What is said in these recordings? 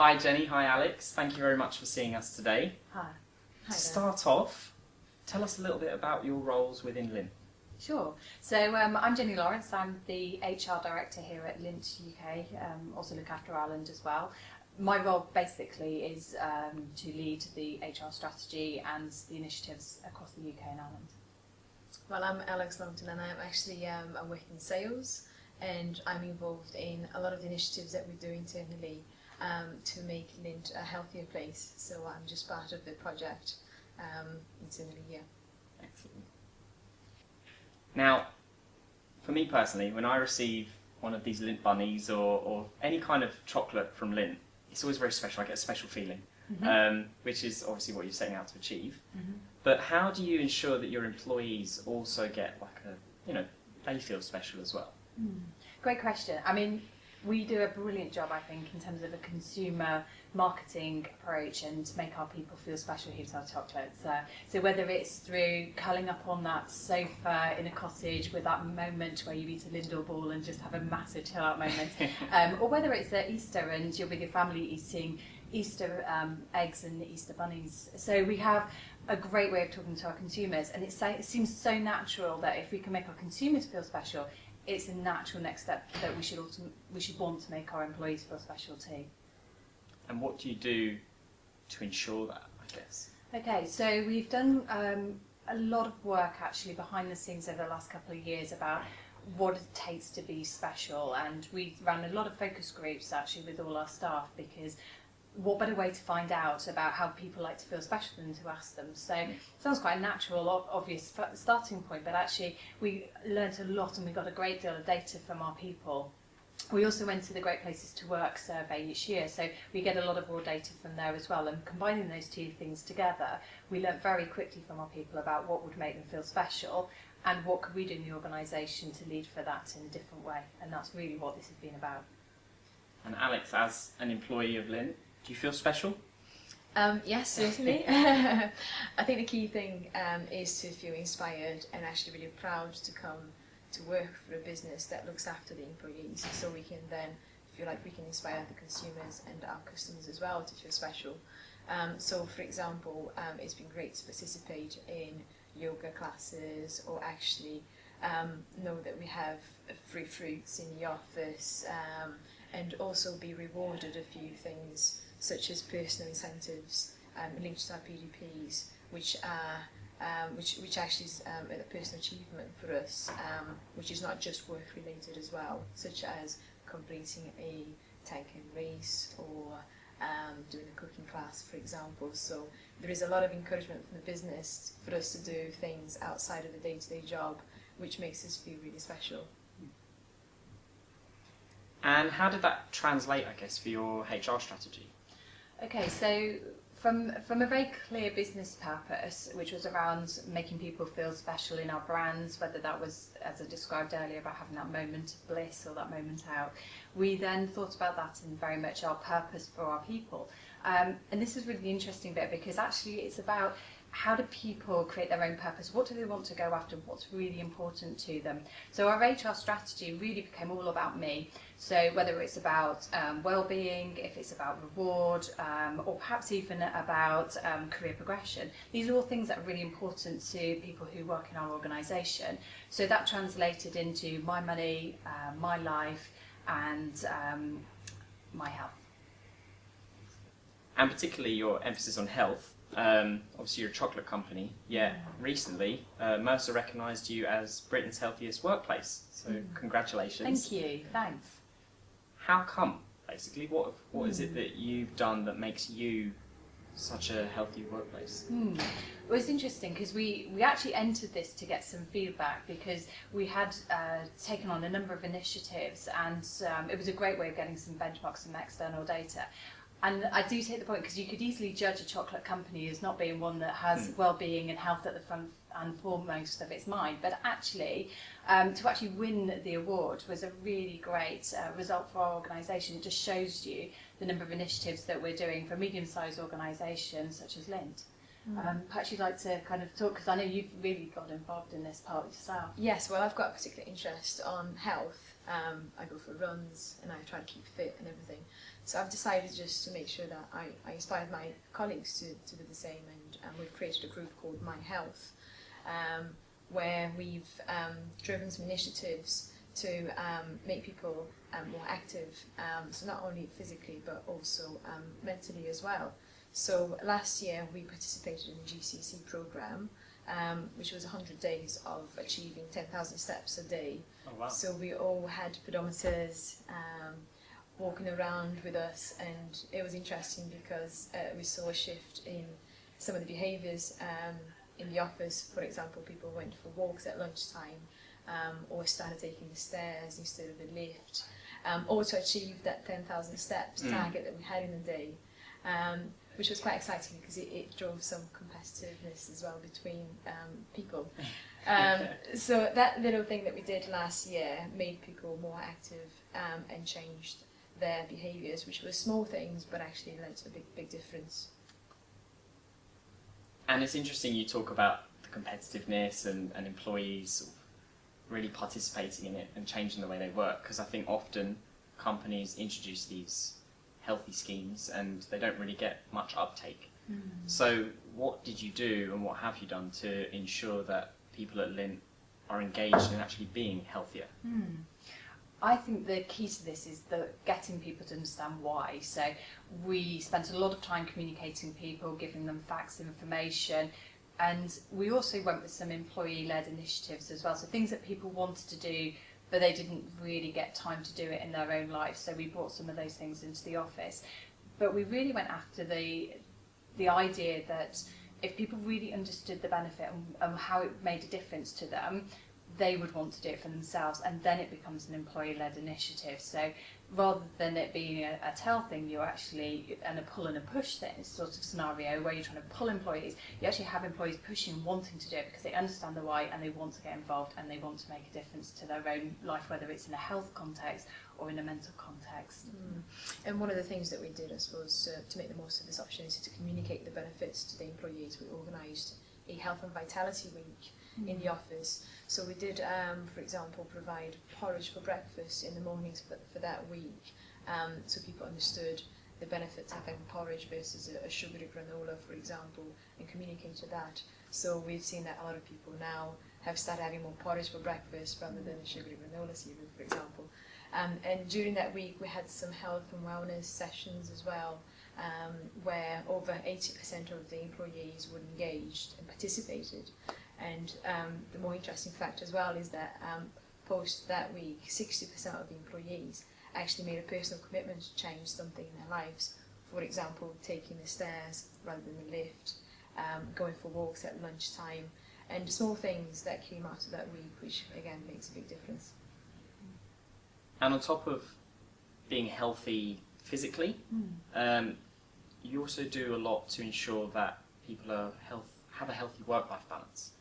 Hi Jenny, hi Alex. Thank you very much for seeing us today. Hi. To start off, tell us a little bit about your roles within Lindt. Sure. So I'm Jenny Lawrence. I'm the HR Director here at Lindt UK, also look after Ireland as well. My role basically is to lead the HR strategy and the initiatives across the UK and Ireland. Well, I'm Alex Longton and I'm actually I work in sales, and I'm involved in a lot of the initiatives that we do internally to make Lindt a healthier place. So I'm just part of the project internally here. Excellent. Now, for me personally, when I receive one of these Lindt bunnies or any kind of chocolate from Lindt, it's always very special. I get a special feeling, which is obviously what you're setting out to achieve. But how do you ensure that your employees also get they feel special as well? Great question. I mean, we do a brilliant job, I think, in terms of a consumer marketing approach and to make our people feel special who eat our chocolates. So whether it's through curling up on that sofa in a cottage with that moment where you eat a Lindor ball and just have a massive chill out moment, or whether it's at Easter and you're with your family eating Easter eggs and Easter bunnies. So we have a great way of talking to our consumers, and it seems so natural that if we can make our consumers feel special, it's a natural next step that we should want to make our employees feel special too. And what do you do to ensure that, I guess? Okay, so we've done a lot of work actually behind the scenes over the last couple of years about what it takes to be special, and we ran a lot of focus groups actually with all our staff, because what better way to find out about how people like to feel special than to ask them. So it sounds quite a natural, obvious starting point, but actually we learnt a lot and we got a great deal of data from our people. We also went to the Great Places to Work survey each year, so we get a lot of raw data from there as well, and combining those two things together, we learnt very quickly from our people about what would make them feel special and what could we do in the organisation to lead for that in a different way, and that's really what this has been about. And Alex, as an employee of Lindt, do you feel special? Yes, certainly. I think the key thing is to feel inspired and actually really proud to come to work for a business that looks after the employees, so we can then feel like we can inspire the consumers and our customers as well to feel special. So for example, it's been great to participate in yoga classes, or actually know that we have free fruits in the office, and also be rewarded a few things such as personal incentives linked to our PDPs, which actually is a personal achievement for us, which is not just work related as well, such as completing a 10k race or doing a cooking class, for example. So there is a lot of encouragement from the business for us to do things outside of the day-to-day job, which makes us feel really special. And how did that translate, I guess, for your HR strategy? Okay, so from a very clear business purpose, which was around making people feel special in our brands, whether that was, as I described earlier, about having that moment of bliss or that moment out, we then thought about that in very much our purpose for our people. And this is really the interesting bit, because actually it's about how do people create their own purpose? What do they want to go after? What's really important to them? So our HR strategy really became all about me. So whether it's about well-being, if it's about reward, or perhaps even about career progression, these are all things that are really important to people who work in our organisation. So that translated into my money, my life, and my health. And particularly your emphasis on health. Obviously you're a chocolate company, yet recently Mercer recognised you as Britain's healthiest workplace, so congratulations. Thank you, thanks. How come, basically? What is it that you've done that makes you such a healthy workplace? Well, it's interesting because we actually entered this to get some feedback, because we had taken on a number of initiatives, and it was a great way of getting some benchmarks, some external data. And I do take the point, because you could easily judge a chocolate company as not being one that has well-being and health at the front and foremost of its mind. But actually, to actually win the award was a really great result for our organisation. It just shows you the number of initiatives that we're doing for a medium-sized organisation such as Lindt. Perhaps you'd like to kind of talk, because I know you've really got involved in this part yourself. Yes, well, I've got a particular interest on health. I go for runs and I try to keep fit and everything. So I've decided just to make sure that I inspired my colleagues to do the same, and we've created a group called My Health, where we've driven some initiatives to make people more active, so not only physically but also mentally as well. So last year we participated in the GCC programme, which was 100 days of achieving 10,000 steps a day. Oh, wow. So we all had pedometers walking around with us, and it was interesting because we saw a shift in some of the behaviours in the office. For example, people went for walks at lunchtime, or started taking the stairs instead of the lift, or to achieve that 10,000 steps target that we had in a day. Which was quite exciting because it drove some competitiveness as well between people. So that little thing that we did last year made people more active and changed their behaviours, which were small things but actually led to a big difference. And it's interesting you talk about the competitiveness and employees really participating in it and changing the way they work, because I think often companies introduce these healthy schemes and they don't really get much uptake. So what did you do and what have you done to ensure that people at Lindt are engaged in actually being healthier? I think the key to this is getting people to understand why. So we spent a lot of time communicating to people, giving them facts, information, and we also went with some employee-led initiatives as well, so things that people wanted to do but they didn't really get time to do it in their own life, so we brought some of those things into the office. But we really went after the idea that if people really understood the benefit and how it made a difference to them, they would want to do it for themselves, and then it becomes an employee-led initiative. So rather than it being a tell thing, you're actually, and a pull and a push thing sort of scenario where you're trying to pull employees, you actually have employees pushing, wanting to do it because they understand the why and they want to get involved and they want to make a difference to their own life, whether it's in a health context or in a mental context. And one of the things that we did, I suppose, to make the most of this opportunity to communicate the benefits to the employees, we organised a health and vitality week in the office. So we did, for example, provide porridge for breakfast in the mornings for that week, so people understood the benefits of having porridge versus a sugary granola, for example, and communicated that. So we've seen that a lot of people now have started having more porridge for breakfast rather than a sugary granola cereal, for example. And during that week we had some health and wellness sessions as well, where over 80% of the employees were engaged and participated. And the more interesting fact as well is that post that week, 60% of the employees actually made a personal commitment to change something in their lives. For example, taking the stairs rather than the lift, going for walks at lunchtime, and small things that came out of that week, which again makes a big difference. And on top of being healthy physically, you also do a lot to ensure that people are have a healthy work-life balance.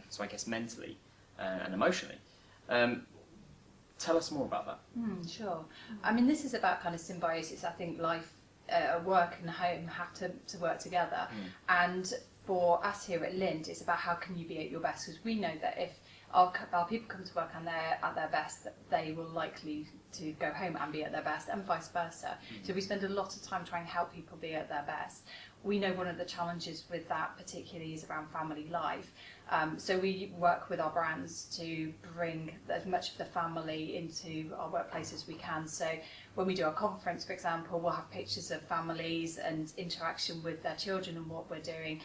So I guess mentally and emotionally. Tell us more about that. Sure. I mean, this is about kind of symbiosis. I think life, work and home have to work together. And for us here at Lindt, it's about how can you be at your best, because we know that if our people come to work and they're at their best, that they will likely to go home and be at their best, and vice versa. So we spend a lot of time trying to help people be at their best. We know one of the challenges with that particularly is around family life. So we work with our brands to bring as much of the family into our workplace as we can. So when we do our conference, for example, we'll have pictures of families and interaction with their children and what we're doing.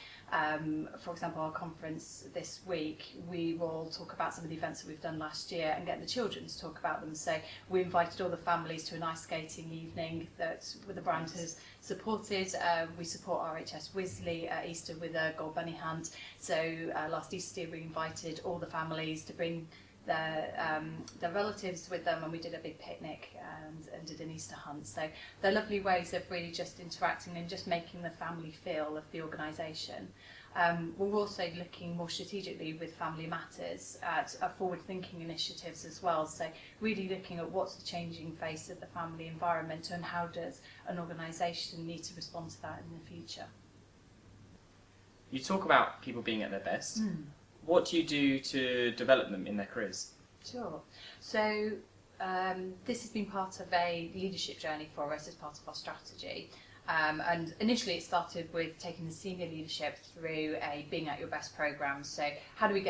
For example, our conference this week, we will talk about some of the events that we've done last year and get the children to talk about them. So we invited all the families to an ice skating evening that the brand has supported. We support RHS Wisley at Easter with a gold bunny hunt. So last Easter we invited all the families to bring their relatives with them, and we did a big picnic and did an Easter hunt. So they're lovely ways of really just interacting and just making the family feel of the organisation. We're also looking more strategically with Family Matters at forward-thinking initiatives as well. So really looking at what's the changing face of the family environment and how does an organisation need to respond to that in the future. You talk about people being at their best. Mm. What do you do to develop them in their careers? Sure. So this has been part of a leadership journey for us as part of our strategy. And initially it started with taking the senior leadership through a Being at Your Best programme. So how do we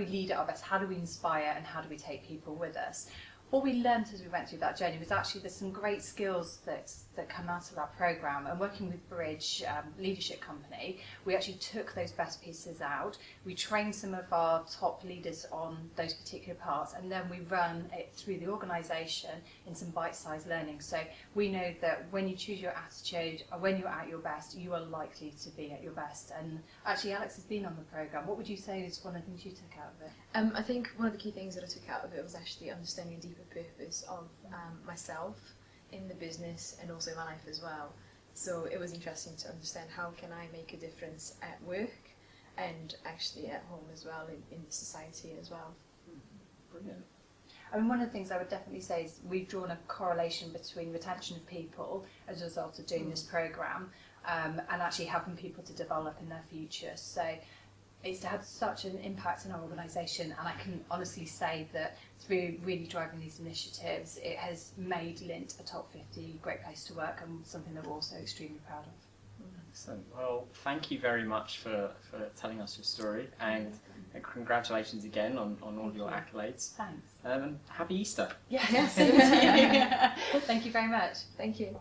lead at our best? How do we inspire? And how do we take people with us? What we learned as we went through that journey was actually there's some great skills that come out of that programme. And working with Bridge Leadership Company, we actually took those best pieces out. We trained some of our top leaders on those particular parts, and then we run it through the organisation in some bite-sized learning. So we know that when you choose your attitude, or when you're at your best, you are likely to be at your best. And actually, Alex has been on the programme. What would you say is one of the things you took out of it? I think one of the key things that I took out of it was actually understanding a deeper purpose of myself in the business and also in my life as well. So it was interesting to understand how can I make a difference at work and actually at home as well, in society as well. Brilliant. I mean, one of the things I would definitely say is we've drawn a correlation between retention of people as a result of doing this programme and actually helping people to develop in their future. So it's had such an impact in our organisation, and I can honestly say that through really driving these initiatives, it has made Lindt a top 50 great place to work, and something that we're also extremely proud of. Excellent. Well, thank you very much for telling us your story, and congratulations again on all of your accolades. Thanks. And happy Easter. Yes. Thank you very much. Thank you.